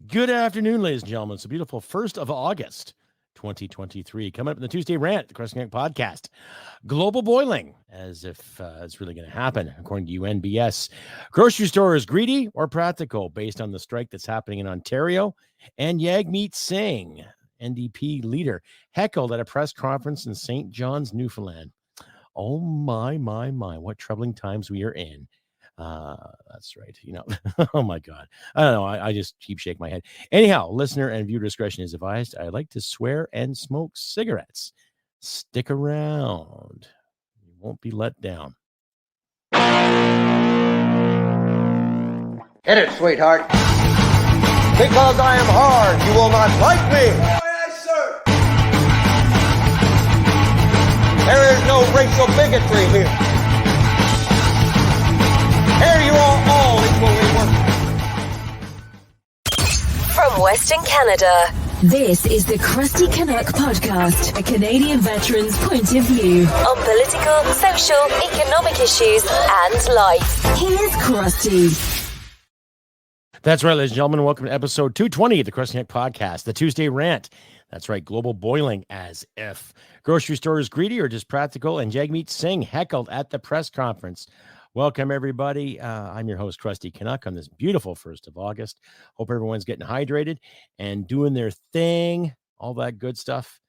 Good afternoon, ladies and gentlemen. It's a beautiful 1st of August, 2023. Coming up in the Tuesday Rant, the Crusty podcast. Global boiling, as if it's really going to happen, according to UNBS. Grocery stores greedy or practical, based on the strike that's happening in Ontario. And Jagmeet Singh, NDP leader, heckled at a press conference in St. John's, Newfoundland. Oh, my, what troubling times we are in. That's right. Oh my God. I don't know. I just keep shaking my head. Anyhow, listener and viewer discretion is advised. I like to swear and smoke cigarettes. Stick around. You won't be let down. Hit it, sweetheart. Because I am hard, you will not like me. Yes, sir. There is no racial bigotry here. Here you are all equally worthy. From Western Canada, this is the Crusty Canuck podcast, a Canadian veteran's point of view on political, social, economic issues and life. Here's Crusty. That's right, ladies and gentlemen. Welcome to episode 220 of the Crusty Canuck podcast, the Tuesday Rant. That's right, global boiling as if. Grocery stores greedy or just practical, and Jagmeet Singh heckled at the press conference. Welcome, everybody. I'm your host, Crusty Canuck, on this beautiful 1st of August. Hope everyone's getting hydrated and doing their thing, all that good stuff.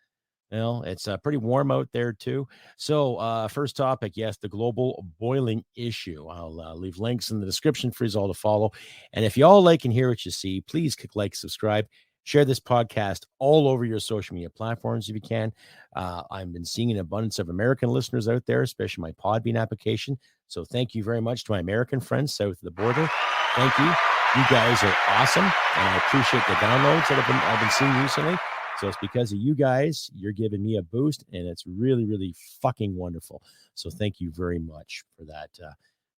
It's pretty warm out there, too. So first topic, yes, the global boiling issue. I'll leave links in the description for you all to follow. And if you all like and hear what you see, please click like, subscribe. Share this podcast all over your social media platforms if you can. I've been seeing an abundance of American listeners out there, especially my Podbean application. So thank you very much to my American friends south of the border. Thank you. You guys are awesome, and I appreciate the downloads that I've been seeing recently. So it's because of you guys. You're giving me a boost, and it's really, really fucking wonderful. So thank you very much for that.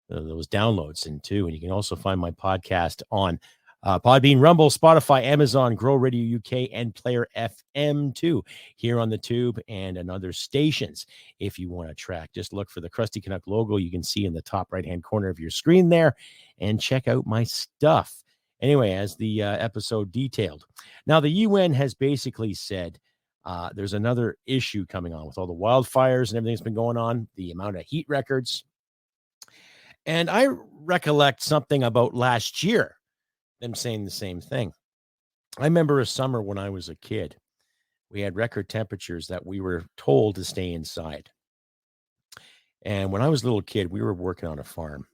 Those downloads and you can also find my podcast on Podbean, Rumble, Spotify, Amazon, Grow Radio UK, and Player FM 2 here on the tube and on other stations. If you want to track, just look for the Crusty Canuck logo you can see in the top right-hand corner of your screen there and check out my stuff. Anyway, as the episode detailed. Now, the UN has basically said there's another issue coming on with all the wildfires and everything that's been going on, the amount of heat records. And I recollect something about last year, them saying the same thing. I remember a summer when I was a kid, we had record temperatures that we were told to stay inside. And when I was a little kid, we were working on a farm.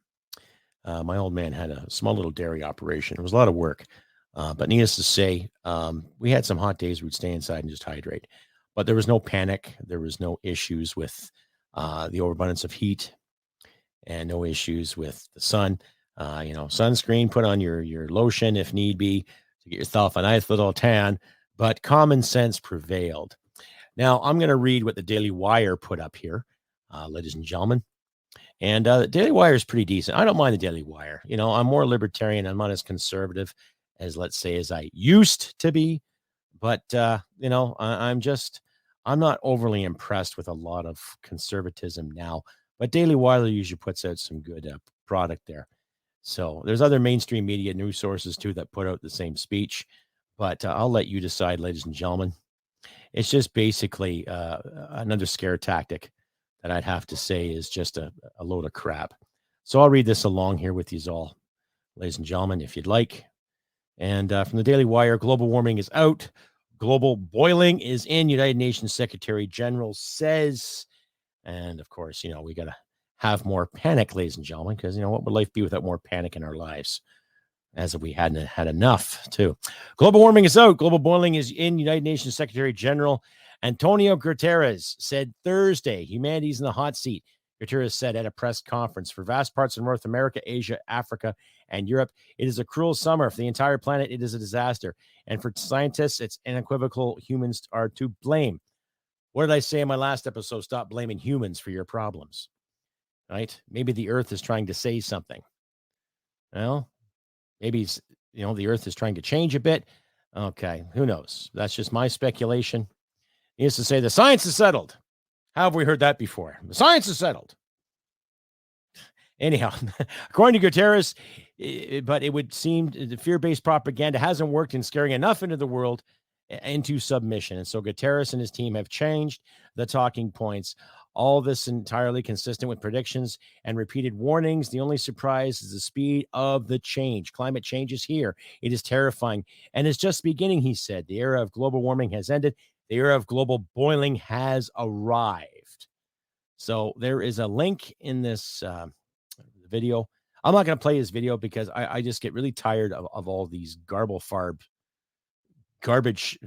My old man had a small little dairy operation. It was a lot of work. But needless to say, we had some hot days we'd stay inside and just hydrate. But there was no panic. There was no issues with the overabundance of heat and no issues with the sun. Sunscreen, put on your lotion if need be to get yourself a nice little tan, but common sense prevailed. Now, I'm going to read what the Daily Wire put up here, ladies and gentlemen. And the Daily Wire is pretty decent. I don't mind the Daily Wire. I'm more libertarian. I'm not as conservative as, let's say, as I used to be. But, I'm not overly impressed with a lot of conservatism now. But Daily Wire usually puts out some good product there. So there's other mainstream media news sources, too, that put out the same speech. But I'll let you decide, ladies and gentlemen. It's just basically another scare tactic that I'd have to say is just a load of crap. So I'll read this along here with you all, ladies and gentlemen, if you'd like. And from the Daily Wire, global warming is out. Global boiling is in. United Nations Secretary General says. And, of course, we got to have more panic, ladies and gentlemen, because, what would life be without more panic in our lives? As if we hadn't had enough, too. Global warming is out. Global boiling is in. United Nations Secretary General Antonio Guterres said Thursday, humanity's in the hot seat. Guterres said at a press conference, for vast parts of North America, Asia, Africa, and Europe, it is a cruel summer. For the entire planet, it is a disaster. And for scientists, it's unequivocal. Humans are to blame. What did I say in my last episode? Stop blaming humans for your problems. Right? Maybe the earth is trying to say something. Well, maybe, the earth is trying to change a bit. Okay, who knows? That's just my speculation. He used to say the science is settled. How have we heard that before? The science is settled. Anyhow, according to Guterres, But it would seem the fear-based propaganda hasn't worked in scaring enough into the world into submission. And so Guterres and his team have changed the talking points. All this entirely consistent with predictions and repeated warnings. The only surprise is the speed of the change. Climate change is here. It is terrifying and it's just beginning, he said. The era of global warming has ended. The era of global boiling has arrived. So there is a link in this video. I'm not going to play his video because I just get really tired of all these garbage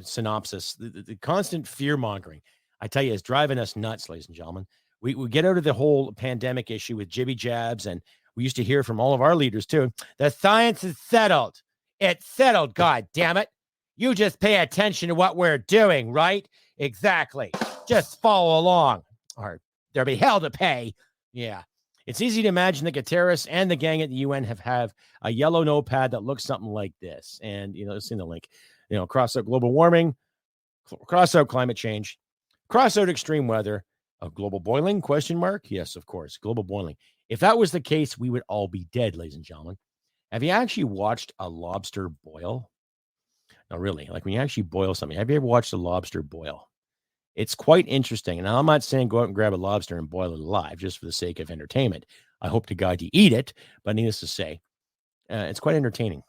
synopsis. The constant fear mongering, I tell you, is driving us nuts, ladies and gentlemen. We get out of the whole pandemic issue with jibby jabs, and we used to hear from all of our leaders too. The science is settled. It's settled, God damn it. You just pay attention to what we're doing, right? Exactly. Just follow along, or there'll be hell to pay. Yeah. It's easy to imagine that Guterres and the gang at the UN have a yellow notepad that looks something like this. And, it's in the link, cross out global warming, cross out climate change, cross out extreme weather, global boiling, ? Yes, of course, global boiling. If that was the case, we would all be dead, ladies and gentlemen. Have you actually watched a lobster boil? No, really, like when you actually boil something, have you ever watched a lobster boil? It's quite interesting. And I'm not saying go out and grab a lobster and boil it alive just for the sake of entertainment. I hope to God you eat it, but needless to say, it's quite entertaining,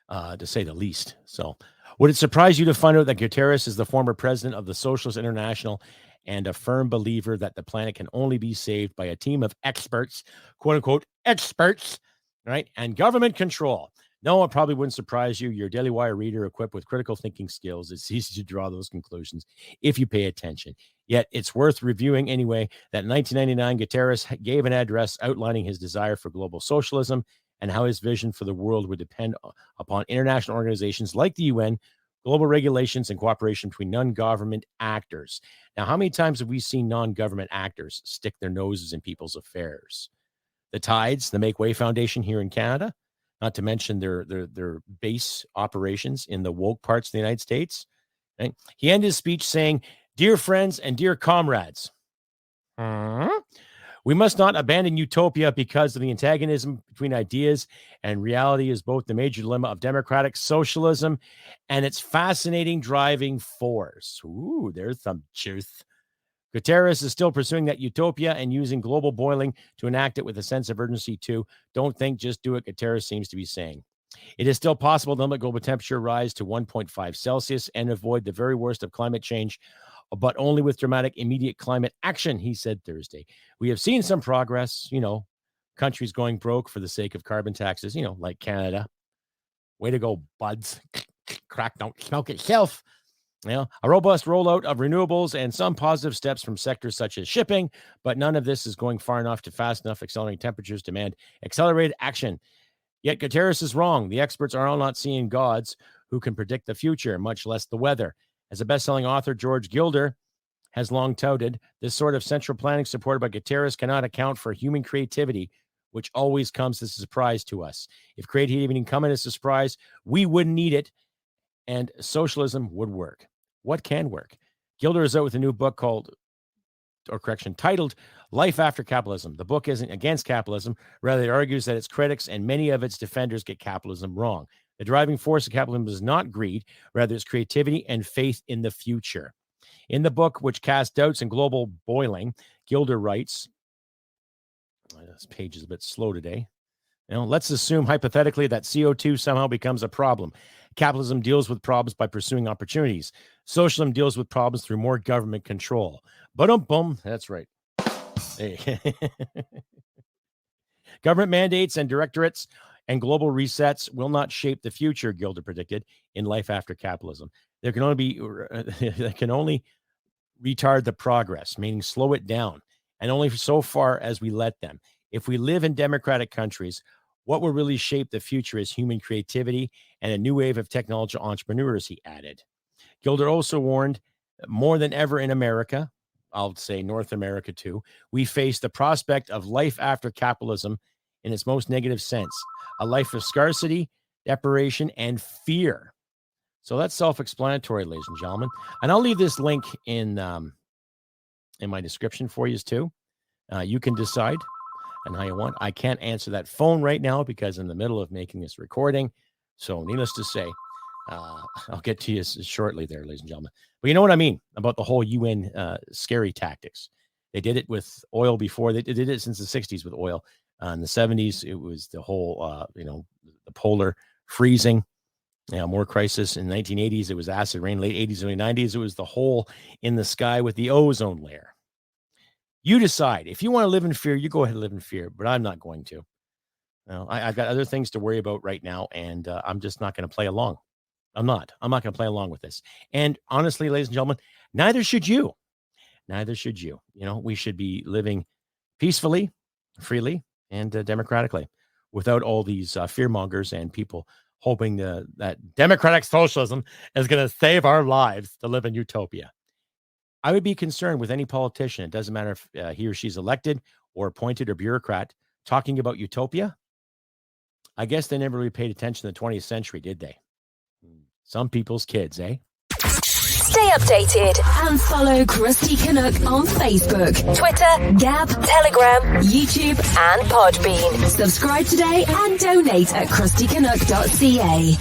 to say the least. So would it surprise you to find out that Guterres is the former president of the Socialist International and a firm believer that the planet can only be saved by a team of experts, quote unquote, experts, right? And government control. No, it probably wouldn't surprise you. You're a Daily Wire reader equipped with critical thinking skills. It's easy to draw those conclusions if you pay attention. Yet it's worth reviewing anyway that in 1999, Guterres gave an address outlining his desire for global socialism and how his vision for the world would depend upon international organizations like the UN, global regulations, and cooperation between non-government actors. Now, how many times have we seen non-government actors stick their noses in people's affairs? The Tides, the Make Way Foundation here in Canada, not to mention their base operations in the woke parts of the United States. Right? He ended his speech saying, "Dear friends and dear comrades, we must not abandon utopia because of the antagonism between ideas and reality is both the major dilemma of democratic socialism and its fascinating driving force." Ooh, there's some truth. Guterres is still pursuing that utopia and using global boiling to enact it with a sense of urgency too. Don't think, just do it, Guterres seems to be saying. It is still possible to limit global temperature rise to 1.5 Celsius and avoid the very worst of climate change, but only with dramatic immediate climate action, he said Thursday. We have seen some progress, countries going broke for the sake of carbon taxes, like Canada. Way to go, buds. Crack, don't smoke itself. A robust rollout of renewables and some positive steps from sectors such as shipping, but none of this is going far enough to fast enough. Accelerating temperatures demand accelerated action. Yet Guterres is wrong. The experts are all not seeing gods who can predict the future, much less the weather. As a best-selling author, George Gilder has long touted, this sort of central planning supported by Guterres cannot account for human creativity, which always comes as a surprise to us. If creativity didn't come as a surprise, we wouldn't need it, and socialism would work. What can work? Gilder is out with a new book titled Life After Capitalism. The book isn't against capitalism. Rather, it argues that its critics and many of its defenders get capitalism wrong. The driving force of capitalism is not greed. Rather, it's creativity and faith in the future. In the book, which casts doubts in global boiling, Gilder writes, this page is a bit slow today. Let's assume hypothetically that CO2 somehow becomes a problem. Capitalism deals with problems by pursuing opportunities. Socialism deals with problems through more government control. Boom. That's right. Hey. Government mandates and directorates and global resets will not shape the future, Gilder predicted, in Life After Capitalism. They can only retard the progress, meaning slow it down, and only so far as we let them. If we live in democratic countries, what will really shape the future is human creativity and a new wave of technology entrepreneurs, he added. Gilder also warned, more than ever in America, I'll say North America too, we face the prospect of life after capitalism in its most negative sense, a life of scarcity, deprivation, and fear. So that's self-explanatory, ladies and gentlemen. And I'll leave this link in my description for you too. You can decide. and how you want. I can't answer that phone right now because I'm in the middle of making this recording. So needless to say, I'll get to you shortly there, ladies and gentlemen. But you know what I mean about the whole UN scary tactics. They did it with oil before. They did it since the 60s with oil. In the 70s, it was the whole, the polar freezing, more crisis. In the 1980s, it was acid rain. Late 80s, early 90s, it was the hole in the sky with the ozone layer. You decide. If you want to live in fear, you go ahead and live in fear, but I'm not going to. I've got other things to worry about right now, and I'm just not going to play along. I'm not going to play along with this. And honestly, ladies and gentlemen, neither should you. Neither should you. We should be living peacefully, freely, and democratically without all these fearmongers and people hoping that democratic socialism is going to save our lives to live in utopia. I would be concerned with any politician. It doesn't matter if he or she's elected or appointed or bureaucrat talking about utopia. I guess they never really paid attention to the 20th century, did they? Some people's kids, eh? Stay updated and follow Crusty Canuck on Facebook, Twitter, Gab, Telegram, YouTube, and Podbean. Subscribe today and donate at crustycanuck.ca.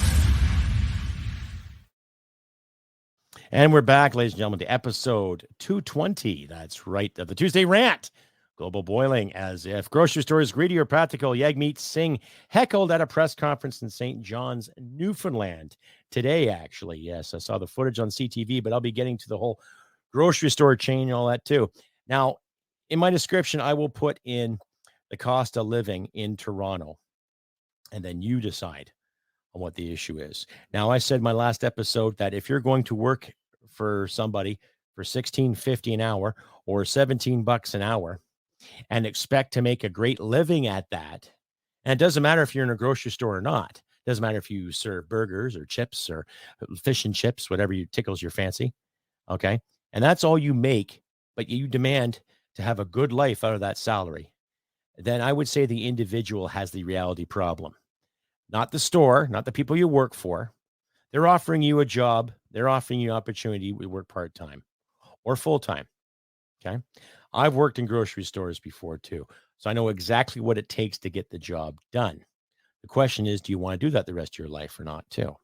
And we're back, ladies and gentlemen, to episode 220. That's right, of the Tuesday Rant. Global boiling as if grocery stores greedy or practical. Jagmeet Singh heckled at a press conference in St. John's, Newfoundland today, actually. Yes, I saw the footage on CTV, but I'll be getting to the whole grocery store chain and all that too. Now, in my description, I will put in the cost of living in Toronto, and then you decide on what the issue is. Now, I said in my last episode that if you're going to work for somebody for $16.50 an hour or $17 an hour, and expect to make a great living at that. And it doesn't matter if you're in a grocery store or not. It doesn't matter if you serve burgers or chips or fish and chips, whatever tickles your fancy. Okay. And that's all you make, but you demand to have a good life out of that salary. Then I would say the individual has the reality problem, not the store, not the people you work for. They're offering you a job. They're offering you opportunity to work part-time or full-time. Okay. I've worked in grocery stores before too, so I know exactly what it takes to get the job done. The question is, do you want to do that the rest of your life or not too?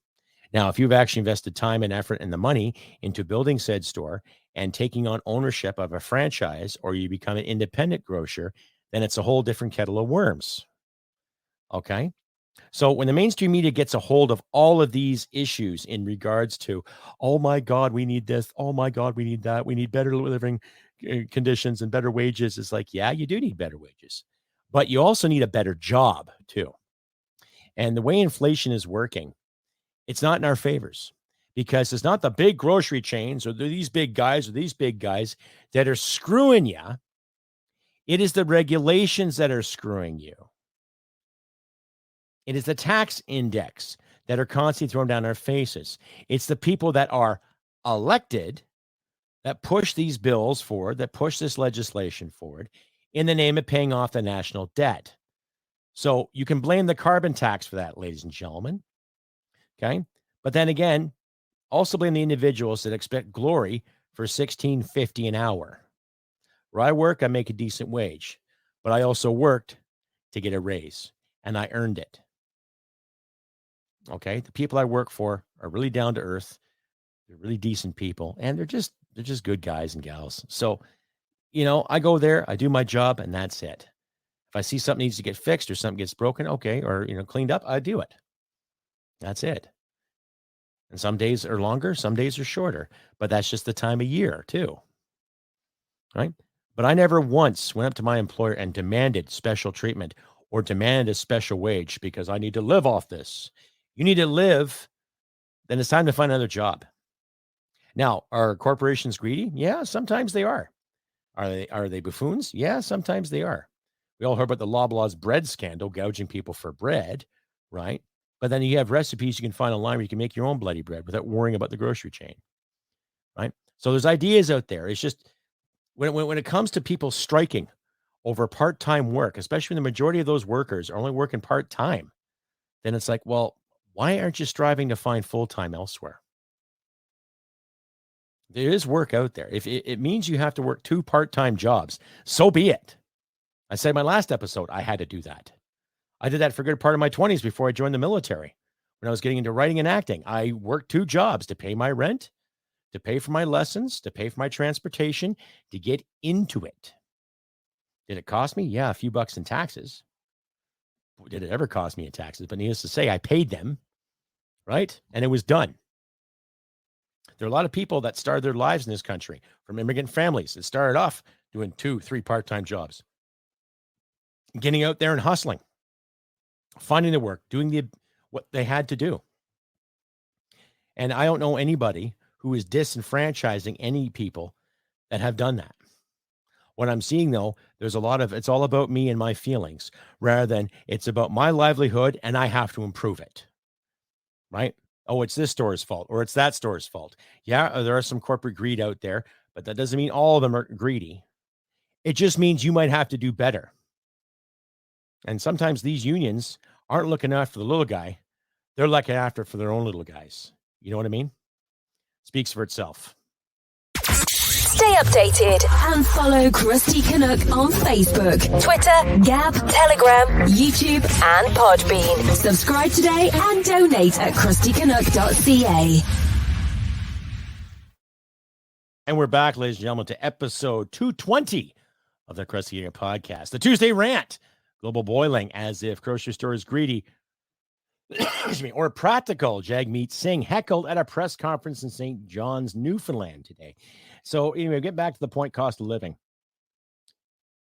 Now, if you've actually invested time and effort and the money into building said store and taking on ownership of a franchise, or you become an independent grocer, then it's a whole different kettle of worms. Okay. So when the mainstream media gets a hold of all of these issues in regards to, oh my God, we need this. Oh my God, we need that. We need better living conditions and better wages. It's like, yeah, you do need better wages, but you also need a better job too. And the way inflation is working, it's not in our favors because it's not the big grocery chains or these big guys that are screwing you. It is the regulations that are screwing you. It is the tax index that are constantly thrown down our faces. It's the people that are elected that push these bills forward, that push this legislation forward in the name of paying off the national debt. So you can blame the carbon tax for that, ladies and gentlemen. Okay. But then again, also blame the individuals that expect glory for $16.50 an hour. Where I work, I make a decent wage, but I also worked to get a raise and I earned it. Okay. The people I work for are really down to earth. They're really decent people and they're just good guys and gals. So, I go there, I do my job, and that's it. If I see something needs to get fixed or something gets broken, okay, or, cleaned up, I do it. That's it. And some days are longer, some days are shorter, but that's just the time of year too. Right? But I never once went up to my employer and demanded special treatment or demanded a special wage because I need to live off this. You need to live, then it's time to find another job. Now, are corporations greedy? Yeah, sometimes they are. Are they buffoons? Yeah, sometimes they are. We all heard about the Loblaws bread scandal, gouging people for bread, right? But then you have recipes you can find online where you can make your own bloody bread without worrying about the grocery chain, right? So there's ideas out there. It's just when it comes to people striking over part-time work, especially when the majority of those workers are only working part-time, then it's like, well, why aren't you striving to find full-time elsewhere? There is work out there. If it means you have to work 2 part-time jobs, so be it. I said in my last episode, I had to do that. I did that for a good part of my 20s before I joined the military. When I was getting into writing and acting, I worked 2 jobs to pay my rent, to pay for my lessons, to pay for my transportation, to get into it. Did it cost me? Yeah, a few bucks in taxes. Did it ever cost me in taxes? But needless to say, I paid them, right? And it was done. There are a lot of people that started their lives in this country from immigrant families that started off doing 2, 3 part-time jobs, getting out there and hustling, finding the work, doing what they had to do. And I don't know anybody who is disenfranchising any people that have done that. What I'm seeing, though, there's a lot of, it's all about me and my feelings rather than it's about my livelihood and I have to improve it, right? Oh, it's this store's fault or it's that store's fault. Yeah, there are some corporate greed out there, but that doesn't mean all of them are greedy. It just means you might have to do better. And sometimes these unions aren't looking after the little guy. They're looking after for their own little guys. You know what I mean? Speaks for itself. Stay updated and follow Crusty Canuck on Facebook, Twitter, Gab, Telegram, YouTube, and Podbean. Subscribe today and donate at crustycanuck.ca. And we're back, ladies and gentlemen, to episode 220 of the Crusty Canuck podcast, the Tuesday Rant. Global boiling as if grocery store is greedy. Excuse me, or practical. Jagmeet Singh heckled at a press conference in St. John's, Newfoundland today. So anyway, get back to the point, cost of living.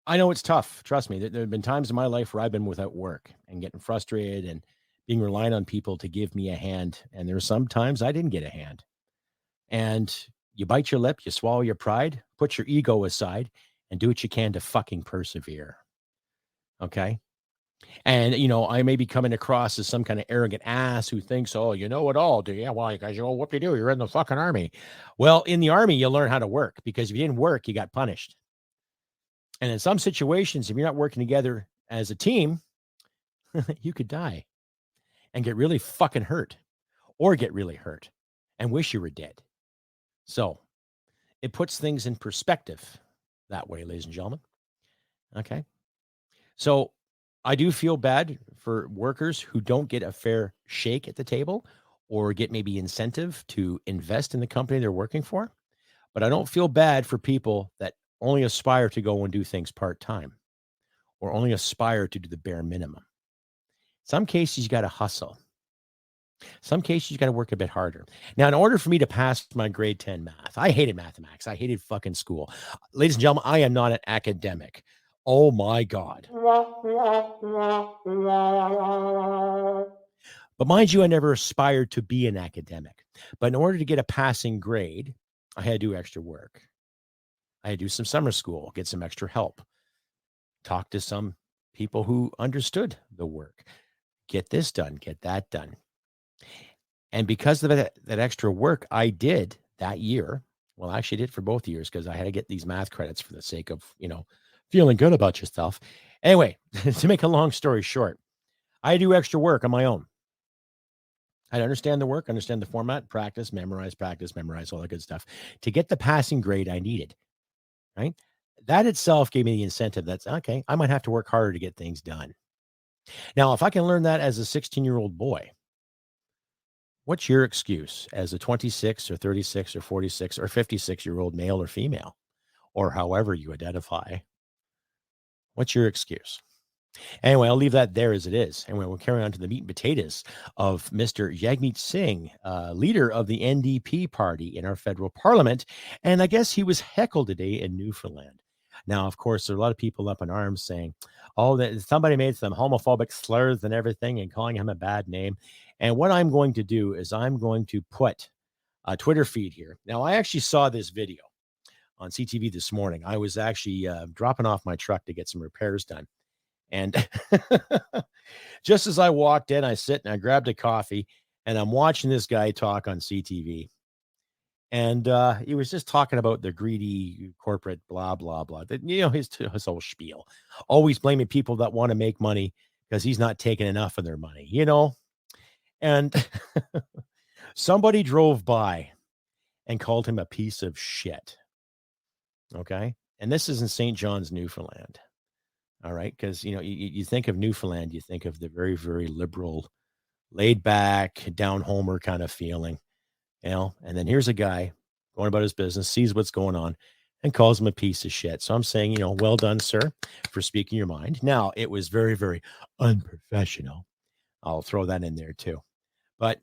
I know it's tough. Trust me. There have been times in my life where I've been without work and getting frustrated and being reliant on people to give me a hand. And there are some times I didn't get a hand. And you bite your lip, you swallow your pride, put your ego aside, and do what you can to fucking persevere. Okay? And, you know, I may be coming across as some kind of arrogant ass who thinks, oh, you know it all, do you? Well, you guys, what do you do? You're in the fucking army. Well, in the army, you learn how to work because if you didn't work, you got punished. And in some situations, if you're not working together as a team, you could die and get really fucking hurt or get really hurt and wish you were dead. So it puts things in perspective that way, ladies and gentlemen. Okay. So I do feel bad for workers who don't get a fair shake at the table or get maybe incentive to invest in the company they're working for. But I don't feel bad for people that only aspire to go and do things part-time or only aspire to do the bare minimum. Some cases you got to hustle. Some cases you got to work a bit harder. Now, in order for me to pass my grade 10 math, I hated mathematics. I hated fucking school. Ladies and gentlemen, I am not an academic. Oh my God. But mind you, I never aspired to be an academic. But in order to get a passing grade, I had to do extra work. I had to do some summer school, get some extra help, talk to some people who understood the work, get this done, get that done. And because of that extra work I did that year, well, I actually did for both years because I had to get these math credits for the sake of, you know, feeling good about yourself. Anyway, to make a long story short, I do extra work on my own. I understand the work, understand the format, practice, memorize, all that good stuff to get the passing grade I needed, right? That itself gave me the incentive that's, okay, I might have to work harder to get things done. Now, if I can learn that as a 16-year-old boy, what's your excuse as a 26 or 36 or 46 or 56-year-old male or female, or however you identify? What's your excuse? Anyway, I'll leave that there as it is. Anyway, we'll carry on to the meat and potatoes of Mr. Jagmeet Singh, leader of the NDP party in our federal parliament. And I guess he was heckled today in Newfoundland. Now, of course, there are a lot of people up in arms saying, oh, that somebody made some homophobic slurs and everything and calling him a bad name. And what I'm going to do is I'm going to put a Twitter feed here. Now, I actually saw this video on CTV this morning. I was actually dropping off my truck to get some repairs done. And just as I walked in, I sit and I grabbed a coffee and I'm watching this guy talk on CTV. And he was just talking about the greedy corporate blah, blah, blah. You know, his whole spiel. Always blaming people that want to make money because he's not taking enough of their money, you know. And somebody drove by and called him a piece of shit. Okay. And this is in St. John's, Newfoundland. All right. Because, you think of Newfoundland, you think of the very, very liberal, laid back, down homer kind of feeling, and then here's a guy going about his business, sees what's going on, and calls him a piece of shit. So I'm saying, well done, sir, for speaking your mind. Now, it was very, very unprofessional. I'll throw that in there too. But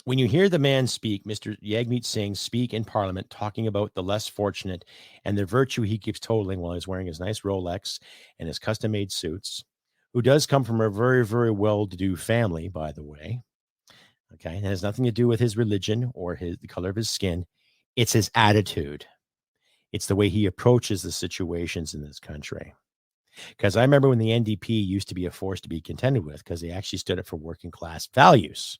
when you hear the man speak, Mr. Jagmeet Singh, speak in Parliament, talking about the less fortunate and the virtue he keeps totaling while he's wearing his nice Rolex and his custom-made suits, who does come from a very, very well-to-do family, by the way. Okay, it has nothing to do with his religion or the color of his skin. It's his attitude. It's the way he approaches the situations in this country. Because I remember when the NDP used to be a force to be contended with, because they actually stood up for working class values,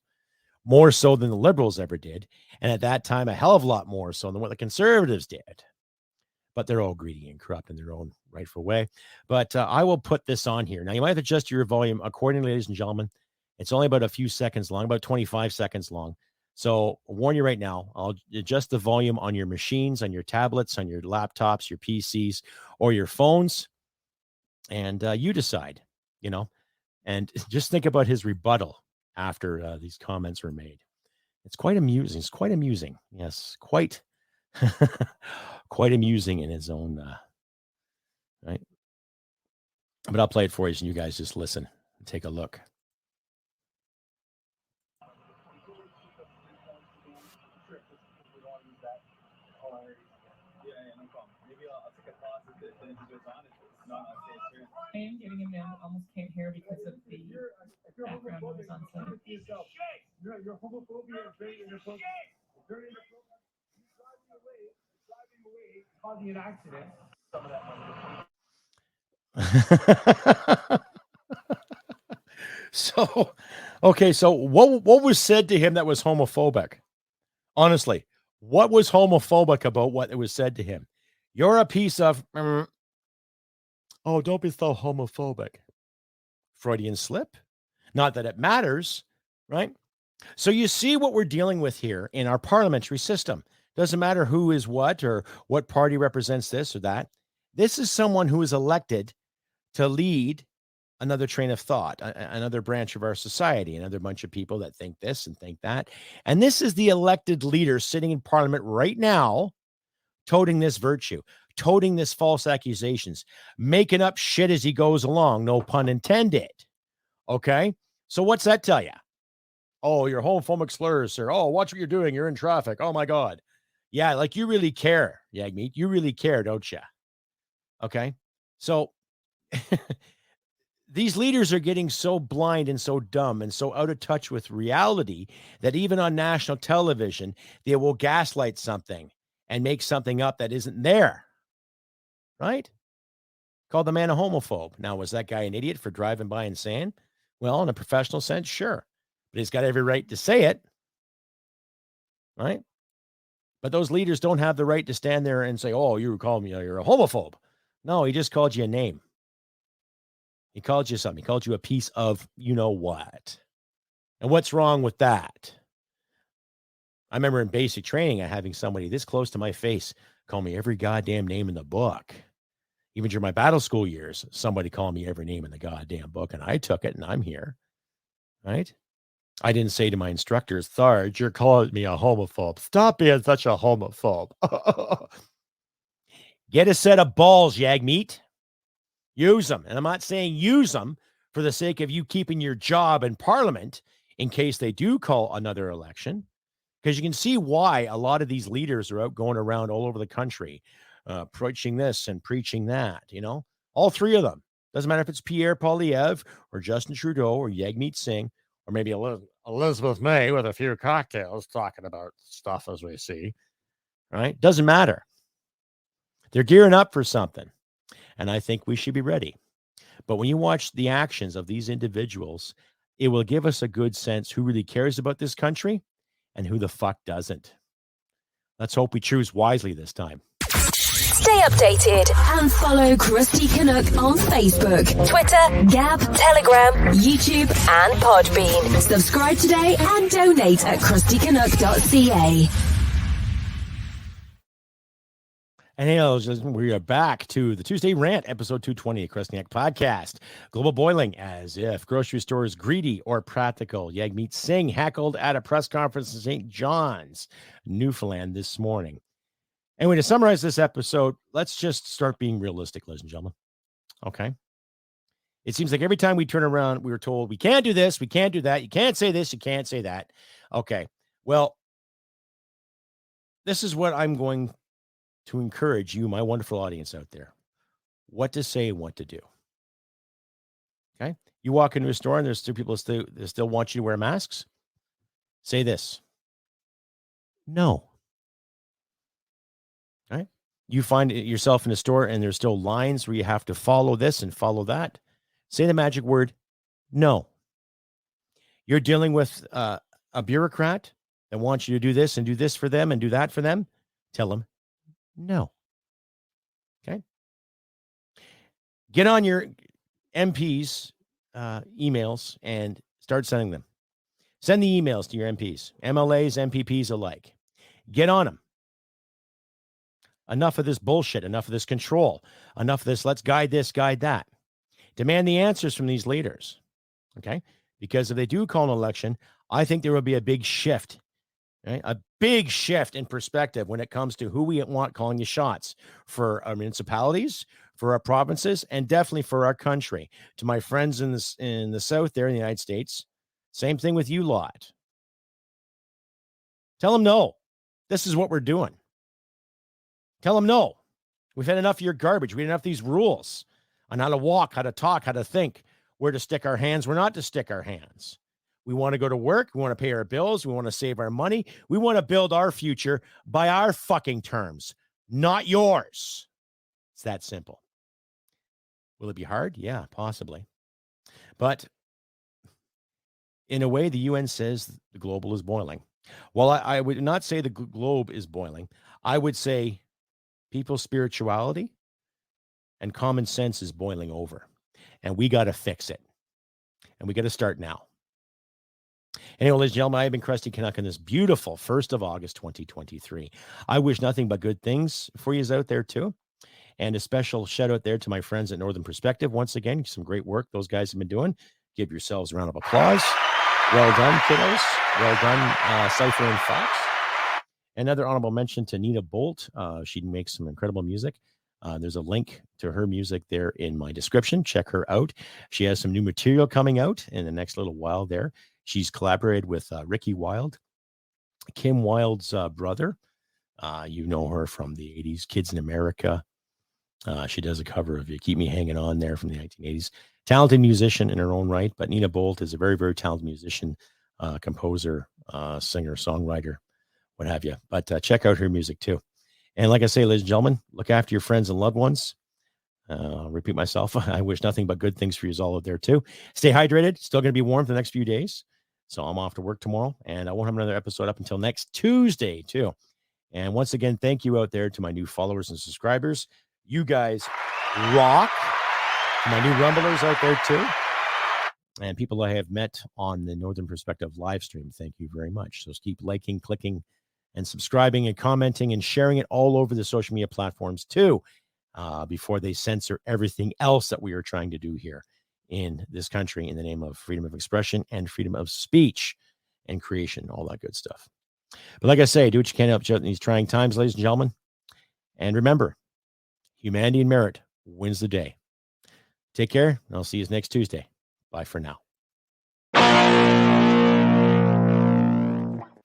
more so than the Liberals ever did. And at that time, a hell of a lot more so than what the Conservatives did. But they're all greedy and corrupt in their own rightful way. But I will put this on here. Now, you might have to adjust your volume accordingly, ladies and gentlemen. It's only about a few seconds long, about 25 seconds long. So I'll warn you right now, I'll adjust the volume on your machines, on your tablets, on your laptops, your PCs, or your phones. And you decide, and just think about his rebuttal after these comments were made. It's quite amusing. It's quite amusing. Yes, quite, quite amusing in his own, right? But I'll play it for you, and you guys just listen and take a look. I am getting him down. Almost can't hear because of the background noise on site. Your homophobia is very inappropriate. Driving away, causing an accident. Some of that money. So what was said to him that was homophobic? Honestly, what was homophobic about what was said to him? You're a piece of... Oh, don't be so homophobic. Freudian slip. Not that it matters, right? So you see what we're dealing with here in our parliamentary system. Doesn't matter who is what or what party represents this or that. This is someone who is elected to lead another train of thought, another branch of our society, another bunch of people that think this and think that. And this is the elected leader sitting in parliament right now, toting this virtue, toting this false accusations, making up shit as he goes along, no pun intended. Okay? So what's that tell you? Oh, you're homophobic slurs, sir. Oh, watch what you're doing. You're in traffic. Oh, my God. Yeah, like you really care, Jagmeet. You really care, don't you? Okay? So these leaders are getting so blind and so dumb and so out of touch with reality that even on national television, they will gaslight something and make something up that isn't there. Right? Called the man a homophobe. Now, was that guy an idiot for driving by and saying? Well, in a professional sense, sure. But he's got every right to say it. Right? But those leaders don't have the right to stand there and say, oh, you call me, you're a homophobe. No, he just called you a name. He called you something. He called you a piece of you-know-what. And what's wrong with that? I remember in basic training, having somebody this close to my face call me every goddamn name in the book. Even during my battle school years, somebody called me every name in the goddamn book, and I took it, and I'm here, right? I didn't say to my instructors, Tharge, you're calling me a homophobe. Stop being such a homophobe. Get a set of balls, Jagmeet. Use them. And I'm not saying use them for the sake of you keeping your job in Parliament in case they do call another election. Because you can see why a lot of these leaders are out going around all over the country, preaching this and preaching that, all three of them. Doesn't matter if it's Pierre Poilievre or Justin Trudeau or Jagmeet Singh or maybe Elizabeth May with a few cocktails talking about stuff as we see, right? Doesn't matter. They're gearing up for something, and I think we should be ready. But when you watch the actions of these individuals, it will give us a good sense who really cares about this country and who the fuck doesn't. Let's hope we choose wisely this time. Stay updated and follow Crusty Canuck on Facebook, Twitter, Gab, Telegram, YouTube, and Podbean. Subscribe today and donate at crustycanuck.ca. And hey, we are back to the Tuesday Rant, episode 220 of Crusty podcast. Global boiling as if grocery stores greedy or practical. Jagmeet Singh heckled at a press conference in St. John's, Newfoundland this morning. Anyway, to summarize this episode, let's just start being realistic, ladies and gentlemen. Okay. It seems like every time we turn around, we were told we can't do this, we can't do that, you can't say this, you can't say that. Okay. Well, this is what I'm going to encourage you, my wonderful audience out there, what to say and what to do. Okay. You walk into a store and there's still people that still want you to wear masks. Say this. No. Right. You find yourself in a store and there's still lines where you have to follow this and follow that. Say the magic word. No. You're dealing with a bureaucrat that wants you to do this and do this for them and do that for them. Tell them no. Okay. Get on your MPs emails and start sending them. Send the emails to your MPs, MLAs, MPPs alike. Get on them. Enough of this bullshit. Enough of this control. Enough of this. Let's guide this, guide that. Demand the answers from these leaders. Okay. Because if they do call an election, I think there will be a big shift. Right? A big shift in perspective when it comes to who we want calling the shots for our municipalities, for our provinces, and definitely for our country. To my friends in the South there in the United States, same thing with you lot. Tell them no. This is what we're doing. Tell them no. We've had enough of your garbage. We had enough of these rules on how to walk, how to talk, how to think, where to stick our hands, where not to stick our hands. We want to go to work. We want to pay our bills. We want to save our money. We want to build our future by our fucking terms, not yours. It's that simple. Will it be hard? Yeah, possibly. But in a way, the UN says the global is boiling. Well, I would not say the globe is boiling. I would say people's spirituality and common sense is boiling over. And we got to fix it. And we got to start now. Anyway, ladies and gentlemen, I've been Crusty Canuck on this beautiful 1st of August, 2023. I wish nothing but good things for you out there, too. And a special shout out there to my friends at Northern Perspective. Once again, some great work those guys have been doing. Give yourselves a round of applause. Well done, kiddos. Well done, Cypher and Fox. Another honorable mention to Nina Bolt. She makes some incredible music. There's a link to her music there in my description. Check her out. She has some new material coming out in the next little while there. She's collaborated with Ricky Wilde, Kim Wilde's brother. You know her from the 80s, Kids in America. She does a cover of You Keep Me Hanging On there from the 1980s. Talented musician in her own right, but Nina Bolt is a very, very talented musician, composer, singer, songwriter, what have you. But check out her music too. And like I say, ladies and gentlemen, look after your friends and loved ones. I'll repeat myself. I wish nothing but good things for you all out there too. Stay hydrated. Still going to be warm for the next few days. So I'm off to work tomorrow, and I won't have another episode up until next Tuesday too. And once again, thank you out there to my new followers and subscribers. You guys rock. My new rumblers out there too. And people I have met on the Northern Perspective live stream. Thank you very much. So keep liking, clicking, and subscribing and commenting and sharing it all over the social media platforms too, before they censor everything else that we are trying to do here in this country in the name of freedom of expression and freedom of speech and creation, all that good stuff. But like I say, do what you can to help out in these trying times, ladies and gentlemen. And remember, humanity and merit wins the day. Take care, and I'll see you next Tuesday. Bye for now.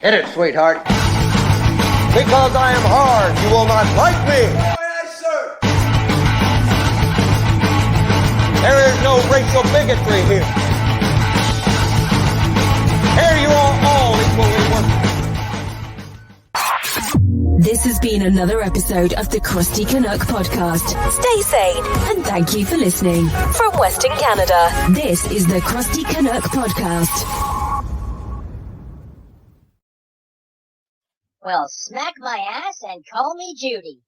Hit it, sweetheart. Because I am hard, you will not like me. There is no racial bigotry here. Here you are all equally worthless. This has been another episode of the Crusty Canuck podcast. Stay sane and thank you for listening. From Western Canada, this is the Crusty Canuck podcast. Well, smack my ass and call me Judy.